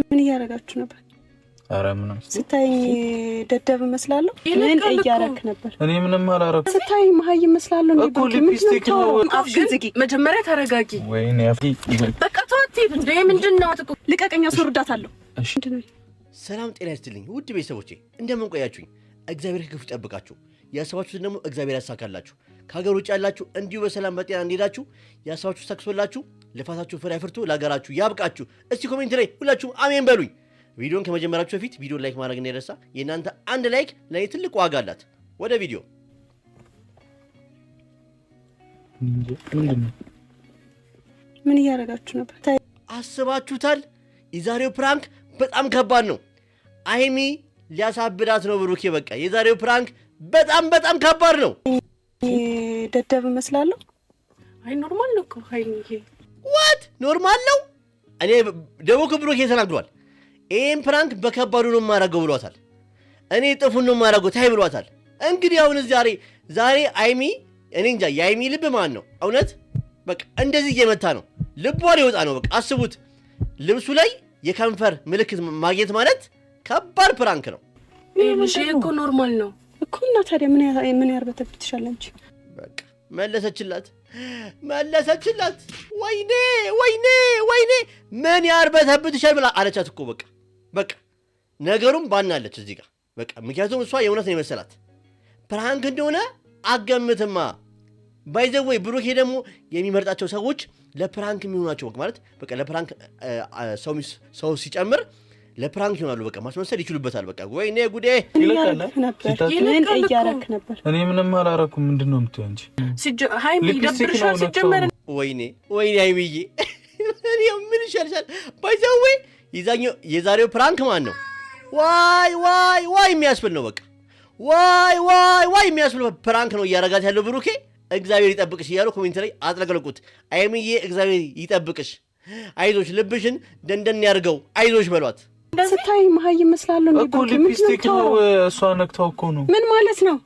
ምን ያረጋችሁ ነበር? አረ ምንም ስታይ ደደብ መስላለሁ። ምን እያረክ ነበር? እኔ ምንም አላረኩም። ስታይ መሀይ መስላለሁ እንዴ? እኮ ሊፕስቲክ ነው። አፍሽን ዝጊ። መጀመሪያ ተረጋጊ። ወይኔ አፍቂ በቃ ተወት። እንዴ ምንድነው? ልቀቀኛ፣ አስወርዳታለሁ። እሺ ሰላም ጤና ይስጥልኝ ውድ ቤተሰቦቼ፣ እንደምን ቆያችሁኝ? እግዚአብሔር ከክፉ ይጠብቃችሁ፣ ያሰባችሁትን ደግሞ እግዚአብሔር ያሳካላችሁ። ከሀገር ውጭ ያላችሁ እንዲሁ በሰላም በጤና እንዲሄዳችሁ ያሰባችሁ ተሳክቶላችሁ ልፋታችሁ ፍሬ አፍርቶ ለሀገራችሁ ያብቃችሁ። እስቲ ኮሜንት ላይ ሁላችሁም አሜን በሉኝ። ቪዲዮን ከመጀመራችሁ በፊት ቪዲዮን ላይክ ማድረግ እንዳይረሳ። የእናንተ አንድ ላይክ ለኔ ትልቅ ዋጋ አላት። ወደ ቪዲዮ ምን ያረጋችሁ ነበር? አስባችሁታል? የዛሬው ፕራንክ በጣም ከባድ ነው። አይሚ ሊያሳብዳት ነው ብሩኬ። በቃ የዛሬው ፕራንክ በጣም ከባድ ነው። ደደብ መስላለሁ። አይ ኖርማል ነው እኮ አይሚዬ። ዋት ኖርማል ነው? እኔ ደግሞ ብሩኬ ተናግሯል። ይሄን ፕራንክ በከባዱ ነው ማረገው ብሏታል። እኔ ጥፉን ነው ማረገው ታይ ብሏታል። እንግዲህ አሁን ዛሬ አይሚ እኔ እንጃ የአይሚ ልብ ማን ነው እውነት በቃ እንደዚህ እየመታ ነው። ልቧ ሊወጣ ነው። በቃ አስቡት፣ ልብሱ ላይ የከንፈር ምልክት ማግኘት ማለት ከባድ ፕራንክ ነው። እሺ እኮ ኖርማል ነው እኮ። እና ታዲያ ምን ያርበተብትሻል አንቺ? በቃ መለሰችላት። ወይኔ ምን ያርበተብትሻል ብላ አለቻት እኮ። በቃ ነገሩም ባናለች እዚህ ጋር በቃ። ምክንያቱም እሷ የእውነት ነው የመሰላት ፕራንክ እንደሆነ አገምትማ። ባይዘወይ ብሩኬ ደግሞ የሚመርጣቸው ሰዎች ለፕራንክ የሚሆናቸው ማለት በቃ ለፕራንክ ሰው ሲጨምር ለፕራንክ ይሆናሉ። በቃ ማስመሰል ይችሉበታል። በቃ ወይኔ ጉዴ ይለቀለ ምን እያረክ ነበር? እኔ ምንም አላረኩም። ምንድነው የምትይው አንቺ? ሃይሚ ደብርሻል ሲጀመር። ወይኔ ሃይሚዬ እኔ ምን ይሻልሻል? ባይዘወይ የዛሬው ፕራንክ ማን ነው? ዋይ የሚያስብል ነው። በቃ ዋይ የሚያስብል ፕራንክ ነው እያረጋት ያለው ብሩኬ። እግዚአብሔር ይጠብቅሽ እያሉ ኮሜንት ላይ አጥለቅልቁት። አይሚዬ እግዚአብሔር ይጠብቅሽ፣ አይዞሽ፣ ልብሽን ደንደን ያርገው፣ አይዞሽ በሏት። ስታይ መሀይ መስላለሁ እንዴ? እኮ ሊፕስቲክ ነው። እሷ ነክታው እኮ ነው። ምን ማለት ነው?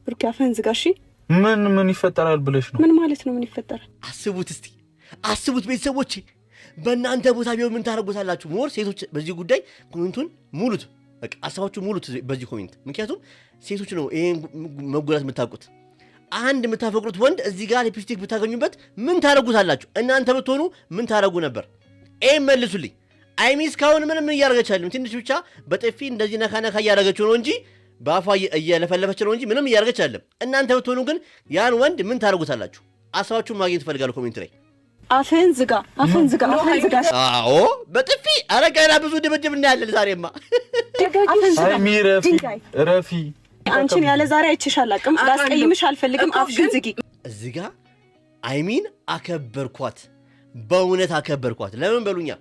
ብሩኬ አፈን ዝጋ። እሺ ምን ይፈጠራል ብለሽ ነው? ምን ማለት ነው? ምን ይፈጠራል? አስቡት ቤተሰቦቼ፣ በእናንተ ቦታ ቢሆን ምን ታደርጉታላችሁ? ሞር ሴቶች በዚህ ጉዳይ ኮሜንቱን ሙሉት። በቃ አሳባችሁ ሙሉት በዚህ ኮሜንት። ምክንያቱም ሴቶች ነው ይሄን መጎዳት የምታውቁት። አንድ የምታፈቅሩት ወንድ እዚህ ጋር ሊፕስቲክ ብታገኙበት ምን ታደርጉታላችሁ? እናንተ ብትሆኑ ምን ታደርጉ ነበር? ይሄን መልሱልኝ። አይሚ እስካሁን ምንም እያደረገች አይደለም። ትንሽ ብቻ በጥፊ እንደዚህ ነካ እያደረገችው ነው እንጂ በአፏ እየለፈለፈች ነው እንጂ ምንም እያደረገች አይደለም። እናንተ ብትሆኑ ግን ያን ወንድ ምን ታደርጉታላችሁ? አሳባችሁን ማግኘት እፈልጋለሁ ኮሜንት ላይ። አፈን ዝጋ። አዎ በጥፊ አረጋና ብዙ ድብድብ እናያለን ዛሬማ። አይሚ ረፊ አንቺን ያለ ዛሬ አይቼሻል አቅም ላስቀይምሽ አልፈልግም። አፍሽን ዝጊ። እዚህ ጋር አይሚን አከበርኳት፣ በእውነት አከበርኳት። ለምን በሉኛ?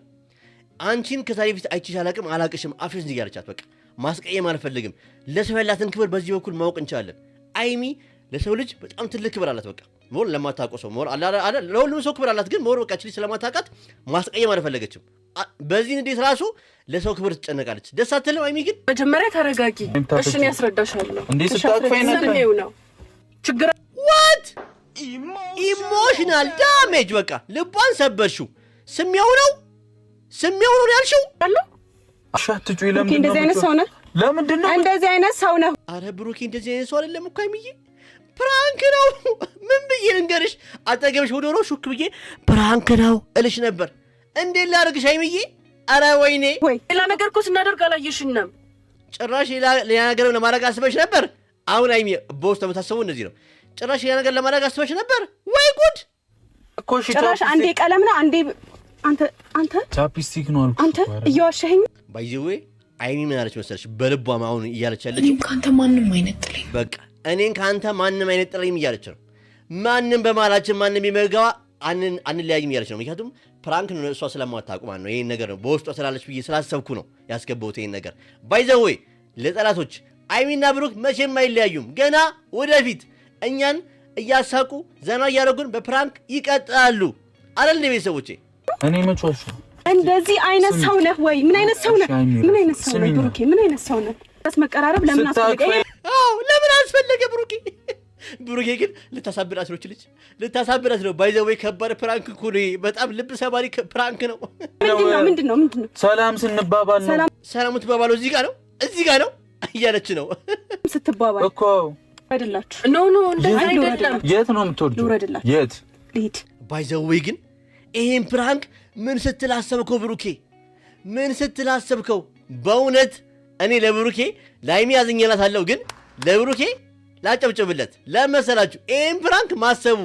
አንቺን ከዛሬ ፊት አይቼሻል አቅም አላቅሽም፣ አፍሽን ዝጊ አለቻት። በቃ ማስቀየም አልፈልግም። ለሰው ያላትን ክብር በዚህ በኩል ማወቅ እንችላለን። አይሚ ለሰው ልጅ በጣም ትልቅ ክብር አላት። በቃ ሞር ለማታውቀው ሰው ሞር ለሁሉም ሰው ክብር አላት። ግን ሞር በቃ ችሊ ስለማታውቃት ማስቀየም አልፈለገችም። በዚህ እንዴት ራሱ ለሰው ክብር ትጨነቃለች። ደስ አትልም? አይሚ ግን መጀመሪያ ተረጋጊ። እሺ እኔ ያስረዳሻለሁ። እንዴ ስታቅፈኝ ነው ችግር። ዋት ኢሞሽናል ዳሜጅ። በቃ ልቧን ሰበርሽው። ስሜው ነው ያልሽው አለ። አሻትጩ ለምን እንደዚህ አይነት ሰው ነህ? ለምንድን ነው እንደዚህ አይነት ሰው ነህ? አረ ብሩኬ እንደዚህ አይነት ሰው አይደለም እኮ አይሚዬ፣ ፕራንክ ነው። ምን ብዬ ልንገርሽ? አጠገብሽ ሆኖ ሹክ ብዬ ፕራንክ ነው እልሽ ነበር። እንዴት ላድርግሽ አይሚዬ? አረ ወይኔ ሌላ ነገር እኮ ስናደርግ አላየሽንም። ጭራሽ ሌላ ነገር ለማድረግ አስበሽ ነበር። አሁን አይሚ በውስጥ የምታስበው እንደዚህ ነው። ጭራሽ ሌላ ነገር ለማድረግ አስበሽ ነበር። ወይ ጉድ እኮ ጭራሽ አንዴ ቀለም ነው አንዴ አንተ ቻፕስቲክ ነው አልኩ። አንተ እየዋሸኸኝ። ባይዘዌ አይሚ ምን አለች መሰለሽ? በልቧም አሁን እያለች ያለችው ካንተ ማንም አይነጥለኝ፣ በቃ እኔን ካንተ ማንም አይነጥለኝም እያለች ነው። ማንም በማላችን ማንም ይመጋዋ አንለያይም እያለች ነው። ምክንያቱም ፕራንክ ነው እሷ ስለማታውቁ ማለት ነው። ይሄን ነገር ነው በውስጧ ስላለች ብዬ ስላሰብኩ ነው ያስገባሁት ይሄን ነገር። ባይዘዌ ለጠላቶች አይሚና ብሩክ መቼም አይለያዩም። ገና ወደፊት እኛን እያሳቁ ዘና እያደረጉን በፕራንክ ይቀጥላሉ አይደል እንዴ ቤተሰቦቼ? እኔ መቾሽ እንደዚህ አይነት ሰው ነህ ወይ? ምን አይነት ሰው ነህ? ብሩኬ ምን አይነት ሰው ነህ? መቀራረብ ለምን አስፈለገ? ለምን አስፈለገ ብሩኬ? ብሩኬ ግን ልታሳብዳት ነው ልጅ ልታሳብዳት ነው። ባይ ዘ ወይ ከባድ ፕራንክ እኮ ነው። በጣም ልብ ሰባሪ ፕራንክ ነው። ምንድነው? ሰላም ስንባባል ነው። ሰላም ትባባለው እዚህ ጋር ነው እያለች ነው ስትባባል እኮ አይደላችሁ? ኖ እንደዛ አይደለም። የት ነው የምትወርጂው? የት ልሂድ? ባይ ዘ ወይ ግን ይሄን ፕራንክ ምን ስትላሰብከው ብሩኬ? ምን ስትላሰብከው? በእውነት እኔ ለብሩኬ ላይሚ ያዝኛላታለሁ፣ ግን ለብሩኬ ላጨብጨብለት ለመሰላችሁ። ይሄን ፕራንክ ማሰቡ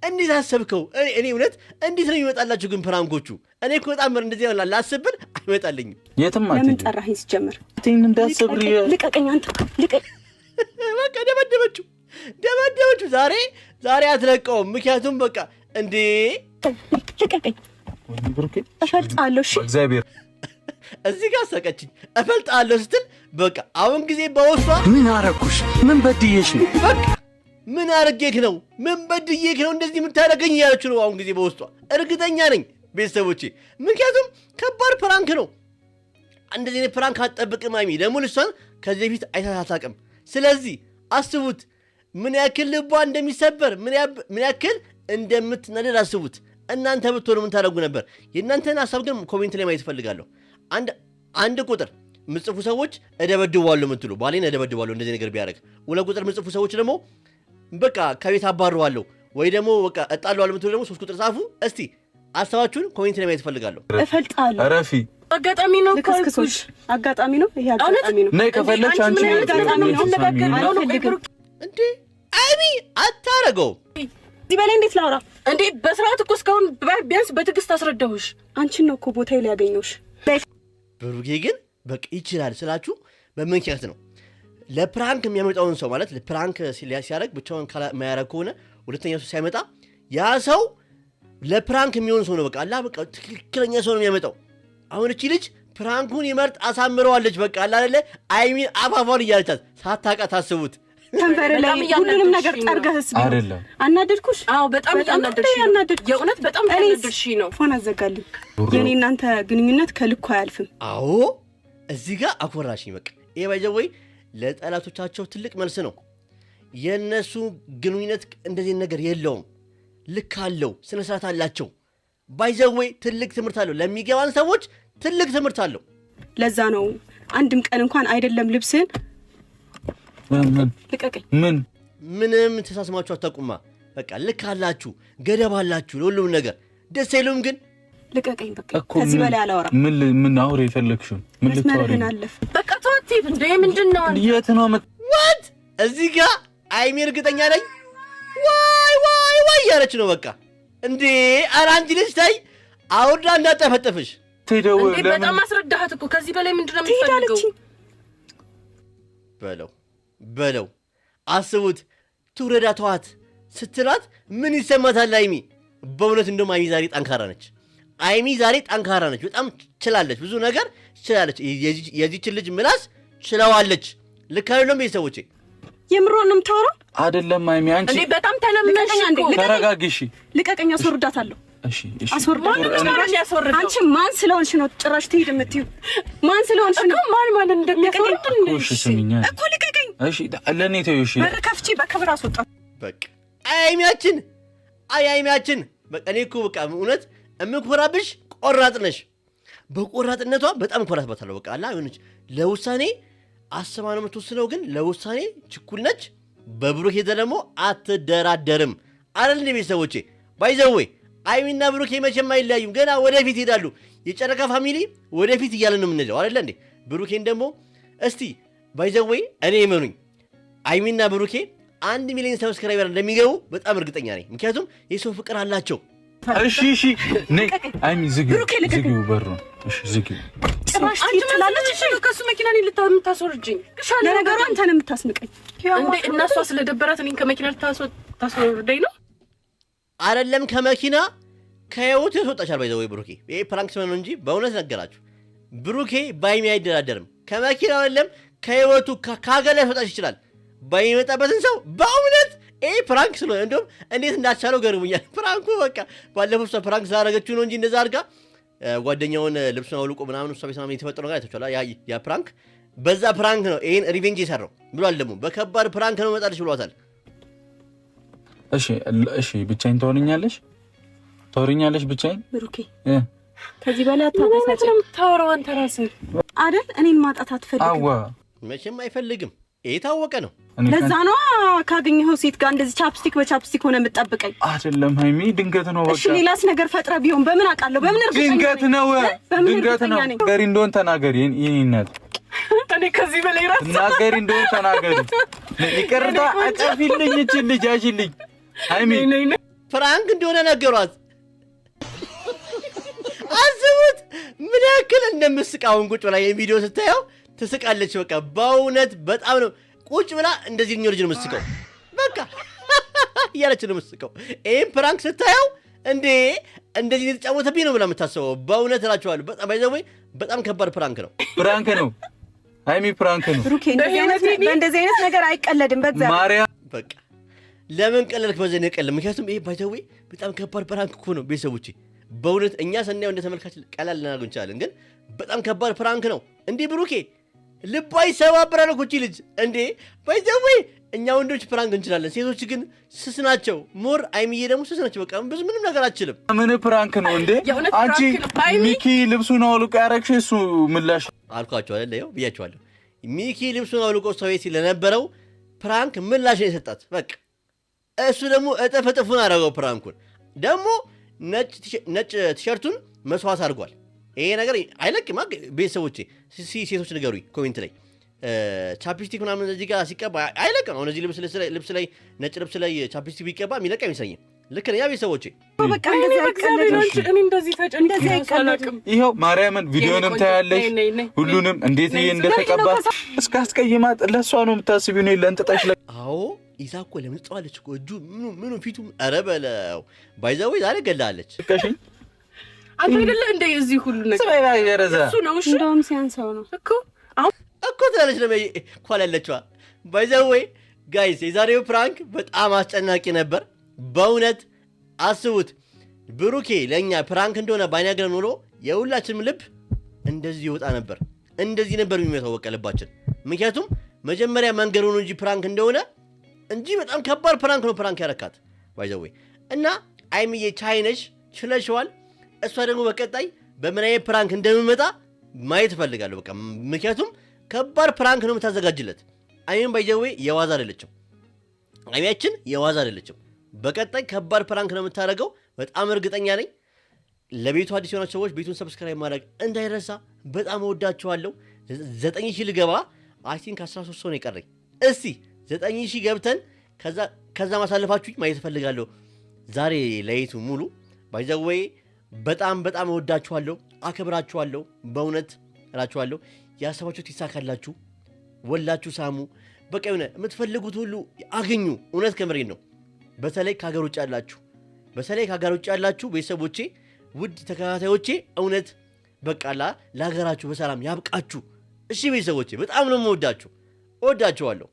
እንዴት አሰብከው? እኔ እውነት እንዴት ነው የሚመጣላችሁ ግን ፕራንኮቹ? እኔ እኮ በጣም እንደዚህ ነው ላስብል አይመጣልኝም። የትም ለምን ጠራኸኝ? ሲጀምር እንዳሰብሪ ልቀቀኝ አንተ ልቀቅ። በቃ ደበደበችው። ዛሬ አትለቀውም። ምክንያቱም በቃ እንዴ ልቀቀኝ። ወይ ብሩኬ እፈልጣለሁ። እሺ እግዚአብሔር እዚህ ጋር ሰቀችኝ። እፈልጣለሁ ስትል በቃ አሁን ጊዜ በውስጧ ምን አረኩሽ? ምን በድዬሽ ነው? በቃ ምን አርጌክ ነው? ምን በድዬክ ነው እንደዚህ የምታደርገኝ እያለች ነው አሁን ጊዜ በውስጧ። እርግጠኛ ነኝ ቤተሰቦቼ፣ ምክንያቱም ከባድ ፕራንክ ነው። እንደዚህ አይነት ፕራንክ አትጠብቅም ሀይሚ። ደግሞ ልሷን ከዚህ በፊት አይታት አታውቅም። ስለዚህ አስቡት ምን ያክል ልቧ እንደሚሰበር፣ ምን ያክል እንደምትናደድ አስቡት። እናንተ ብትሆኑ ምን ታደርጉ ነበር? የእናንተን ሀሳብ ግን ኮሜንት ላይ ማየት እፈልጋለሁ። አንድ ቁጥር ምጽፉ ሰዎች እደበድባለሁ የምትሉ ባሌን እደበድባለሁ እንደዚህ ነገር ቢያደርግ፣ 2 ቁጥር ምጽፉ ሰዎች ደግሞ በቃ ከቤት አባረዋለሁ ወይ ደግሞ በቃ እጣለዋለሁ የምትሉ ደግሞ 3 ቁጥር ጻፉ። እስቲ ሀሳባችሁን ኮሜንት ላይ ማየት እፈልጋለሁ። እፈልጣለሁ። ረፊ አጋጣሚ ነው ልክስክሶች፣ አጋጣሚ ነው። ይሄ አጋጣሚ ነው። ነይ ከፈለግሽ አንቺ አጋጣሚ ነው። እንዴ አይሚ አታረገው። እዚህ በላይ እንዴት ላውራ እንዴ? በስርዓት እኮ እስካሁን ቢያንስ በትዕግስት አስረዳሁሽ። አንቺን ነው እኮ ቦታዬ ላይ ያገኘሁሽ። ብሩኬ ግን በቃ ይችላል ስላችሁ በምክንያት ነው። ለፕራንክ የሚያመጣውን ሰው ማለት ለፕራንክ ሲያደርግ ብቻውን የማያደርግ ከሆነ ሁለተኛው ሰው ሳይመጣ ያ ሰው ለፕራንክ የሚሆን ሰው ነው። በቃ አላ በቃ ትክክለኛ ሰው ነው የሚያመጣው። አሁን እቺ ልጅ ፕራንኩን ይመርጥ አሳምረዋለች። በቃ አላ አይደለ አይሚን አፋፋን እያለቻት ሳታውቃት ታስቡት። ተንፈር ላይ ሁሉንም ነገር ጠርገህስ አይደለም አናደድኩሽ? አዎ በጣም ያናደድሽ የእውነት በጣም ያናደድሽ ነው። ፎን አዘጋልኝ። የኔ እናንተ ግንኙነት ከልኩ አያልፍም። አዎ እዚህ ጋር አኮራሽኝ። በቃ ይሄ ባይዘወይ ለጠላቶቻቸው ትልቅ መልስ ነው። የነሱ ግንኙነት እንደዚህ ነገር የለውም፣ ልክ አለው፣ ስነ ስርዓት አላቸው። ባይዘወይ ትልቅ ትምህርት አለው፣ ለሚገባን ሰዎች ትልቅ ትምህርት አለው። ለዛ ነው አንድም ቀን እንኳን አይደለም ልብስን ልቀቀኝ። ምንም ተሳስማችሁ አታውቁማ። በቃ ልክ አላችሁ፣ ገደብ አላችሁ ለሁሉም ነገር። ደስ አይሉም ግን ልቀቀኝ። በቃ ከዚህ በላይ አላወራም። ምን አውሬ የፈለግሽው? ምን ልታወሪ? በቃ ተወት። እንዴ ምንድን ነው? የት ነው ዋት? እዚህ ጋር አይሚ እርግጠኛ ነኝ ዋይ ያለች ነው። በቃ እንዴ ኧረ አንቺ ልጅ ታይ አውርዳ እንዳጠፈጥፍሽ። እንዴ በጣም አስረዳሃት እኮ። ከዚህ በላይ ምንድን ነው የምትፈልገው? በለው አስቡት። ትውረዳ ተዋት ስትላት ምን ይሰማታል አይሚ? በእውነት እንደውም አይሚ ዛሬ ጠንካራ ነች። በጣም ችላለች፣ ብዙ ነገር ችላለች። የዚችን ልጅ ምላስ ችለዋለች። ልክ አይደለም ቤተሰቦቼ? የምሮን ነው የምታወራው አይደለም አይሚ? አንቺ እንዴ በጣም ተለምነሽ እኮ። ተረጋጊ እሺ። ልቀቀኝ፣ አስወርዳታለሁ። እሺ አስወርዳታለሁ። አንቺ ማን ስለሆንሽ ነው ጭራሽ ትሄድ የምትይው? ማን ስለሆንሽ ነው? ማን እንደሚያስወርድ እሺ ስሚኝ እኮ ልቀቀኝ። እሺ ለኔ ተይው። እሺ በር ከፍቺ በክብር አስወጣ። በቃ አይሚያችን በቃ እኔ እኮ በቃ እውነት እምኮራብሽ ቆራጥ ነሽ። በቆራጥነቷ በጣም እኮራትባታለሁ። በቃ አላ ይሁንች ለውሳኔ አስባ ነው የምትወስነው፣ ግን ለውሳኔ ችኩል ነች። በብሩኬ ደግሞ አትደራደርም አይደል እንዴ ቤተሰቦቼ? ባይዘዌ አይሚና ብሩኬ መቼም አይለያዩም፣ ገና ወደፊት ይሄዳሉ። የጨረቃ ፋሚሊ ወደፊት እያለን ነው የምንለው አይደል እንዴ? ብሩኬን ደግሞ እስቲ ባይዘዌ እኔ እመኑኝ አይሚና ብሩኬ 1 ሚሊዮን ሰብስክራይበር እንደሚገቡ በጣም እርግጠኛ ነኝ። ምክንያቱም የሰው ፍቅር አላቸው። እሺ ነይ አይሚ ዝጊው በሩን። እሺ ዝጊው። ጭራሽ ትላለች። እሺ ከሱ መኪና ላይ ልታስወርጅኝ። ለነገሩ አንተ ነው የምታስንቀኝ እንዴ? እናሷ ስለደበራት እኔን ከመኪና ልታስወርደኝ ነው? አይደለም ከመኪና ከህይወቱ ያስወጣሻል። ባይዘው ብሩኬ ይሄ ፕራንክ ስለሆነ እንጂ በእውነት ነገራችሁ ብሩኬ ባይሚ አይደራደርም። ከመኪና አይደለም ከህይወቱ ከሀገር ላይ ያስወጣሽ ይችላል። ባይመጣበትን ሰው በእውነት ይሄ ፕራንክ ስለሆነ እንደውም እንዴት እንዳቻለው ገርሙኛል። ፕራንኩ በቃ ባለፈው እሷ ፕራንክ ስላደረገችው ነው እንጂ እንደዛ አድርጋ ጓደኛውን ልብሱን አውልቆ ምናምን እሷ ቤት ምናምን የተፈጠረው ነገር አይታችኋል። ያ ፕራንክ በዛ ፕራንክ ነው ይሄን ሪቬንጅ የሰራው ብሏል። ደግሞ በከባድ ፕራንክ ነው መጣልሽ ብሏታል። እሺ ብቻዬን ታወሪኛለሽ ብቻዬን ብሩኬ ከዚህ በላይ አታበሳጭ። ምንም ታወራው አንተ ራስህ አይደል? እኔን ማጣት አትፈልግም። አዋ መቼም አይፈልግም። የታወቀ ነው። ለዛ ነው ካገኘኸው ሴት ጋር እንደዚህ ቻፕስቲክ በቻፕስቲክ ሆነ የምትጠብቀኝ። አይደለም ሃይሚ፣ ድንገት ነው። በቃ እሺ ሌላስ ነገር ፈጥረ ቢሆን በምን አውቃለሁ? በምን እርግጠኛ ነኝ? ድንገት ነው። ተናገሪ እንደሆነ ተናገሪ። የኔነት እኔ ከዚህ በላይ ራስ ተናገሪ እንደሆነ ተናገሪ። ይቅርታ አቀፊልኝ፣ እቺ ልጅ ያዥልኝ። ሃይሚ ፍራንክ እንደሆነ ነገሯት። አስቡት ምን ያክል እንደምስቃውን ቁጭ ብላ የቪዲዮ ስታየው ትስቃለች። በቃ በእውነት በጣም ነው ቁጭ ብላ እንደዚህኛው ልጅ ነው የምስቀው። በቃ እያለች ነው የምስቀው። ይሄን ፕራንክ ስታየው እንደዚህ የተጫወተብኝ ነው ብላ የምታስበው። በእውነት እላችኋለሁ በጣም ከባድ ፕራንክ ነው። ሃይሚ ፕራንክ ነው። ብሩኬ በእንደዚህ አይነት ነገር አይቀለድም። በዛ ማርያም በቃ ለምን ቀለልክ? በዚህ ነው ቀለል። ምክንያቱም ይሄ ባይዘዌ በጣም ከባድ ፕራንክ እኮ ነው ቤተሰቦቼ። በእውነት እኛ ስናየው እንደ ተመልካች ቀላል ልናደርገው እንችላለን፣ ግን በጣም ከባድ ፕራንክ ነው። ብሩኬ ልቧ ይሰባብራል እኮ እቺ ልጅ ባይዘዌ እኛ ወንዶች ፕራንክ እንችላለን፣ ሴቶች ግን ስስ ናቸው። ሞር አይሚዬ ደግሞ ስስ ናቸው። በቃ ምንም ነገር አትችልም። ምን ፕራንክ ነው አንቺ ሚኪ ልብሱን አውልቆ ያረግሽ እሱ ምላሽ አልኳቸው አይደል? ያው ብያቸዋለሁ። ሚኪ ልብሱን አውልቆ ሰው ቤት ለነበረው ፕራንክ ምላሽ ነው የሰጣት። በቃ እሱ ደግሞ እጥፉን አደረገው። ፕራንኩን ደግሞ ነጭ ቲሸርቱን መስዋዕት አድርጓል። ይሄ ነገር አይለቅም። ቤተሰቦቼ ሴቶች ንገሩኝ ኮሜንት ላይ። ቻፕስቲክ ምናምን እዚህ ጋር ሲቀባ አይለቅም። አሁን እዚህ ልብስ ላይ ነጭ ልብስ ላይ ቻፕስቲክ ቢቀባ የሚለቅ አይመስለኝም። ልክ ነኝ ቤተሰቦቼ። በቃ እንደዚህ ይኸው ማርያምን ቪዲዮንም ታያለሽ ሁሉንም እንዴት እንደተቀባ እስከ አስቀይማት ለእሷ ነው የምታስቢው ነው ለእንጥጣሽ አዎ ይዛ እኮ ለምን ጠዋለች እኮ እጁ ምኑ ፊቱ ኧረ በለው ባይዛው ዛሬ ገላለች። ከሽኝ አንተ አይደለ እንደ እዚህ ሁሉ ነገር እሱ ነው። እሺ እንደውም ሲያንሰው ነው እኮ ትላለች ነው ኳላለችዋ። ባይዛው ጋይስ የዛሬው ፕራንክ በጣም አስጨናቂ ነበር። በእውነት አስቡት። ብሩኬ ለእኛ ፕራንክ እንደሆነ ባይነግረን ኖሮ የሁላችንም ልብ እንደዚህ ይወጣ ነበር። እንደዚህ ነበር የሚመታው በቃ ልባችን። ምክንያቱም መጀመሪያ መንገሩ ነው እንጂ ፕራንክ እንደሆነ እንጂ በጣም ከባድ ፕራንክ ነው ፕራንክ ያረካት ባይዘዌ። እና አይሚዬ ቻይነሽ ችለሽዋል። እሷ ደግሞ በቀጣይ በምን አይነት ፕራንክ እንደምመጣ ማየት እፈልጋለሁ በቃ። ምክንያቱም ከባድ ፕራንክ ነው የምታዘጋጅለት። አይሚን ባይዘዌ የዋዛ አይደለችም። አይሚያችን የዋዛ አይደለችም። በቀጣይ ከባድ ፕራንክ ነው የምታደርገው በጣም እርግጠኛ ነኝ። ለቤቱ አዲስ የሆናችሁ ሰዎች ቤቱን ሰብስክራይብ ማድረግ እንዳይረሳ። በጣም እወዳችኋለሁ። 9000 ልገባ አይ ቲንክ 13 ሰው ነው የቀረኝ። እስቲ 9000 ገብተን ከዛ ማሳለፋችሁ ማየት እፈልጋለሁ። ዛሬ ለይቱ ሙሉ ባይዘዌ በጣም እወዳችኋለሁ፣ አከብራችኋለሁ። በእውነት እላችኋለሁ ያሰባችሁት ይሳካላችሁ። ወላችሁ ሳሙ። በቃ የሆነ የምትፈልጉት ሁሉ አገኙ። እውነት ከምሬን ነው። በተለይ ከሀገር ውጭ ያላችሁ ቤተሰቦቼ፣ ውድ ተከታታዮቼ እውነት በቃ ለሀገራችሁ በሰላም ያብቃችሁ። እሺ ቤተሰቦቼ በጣም ነው የምወዳችሁ። እወዳችኋለሁ።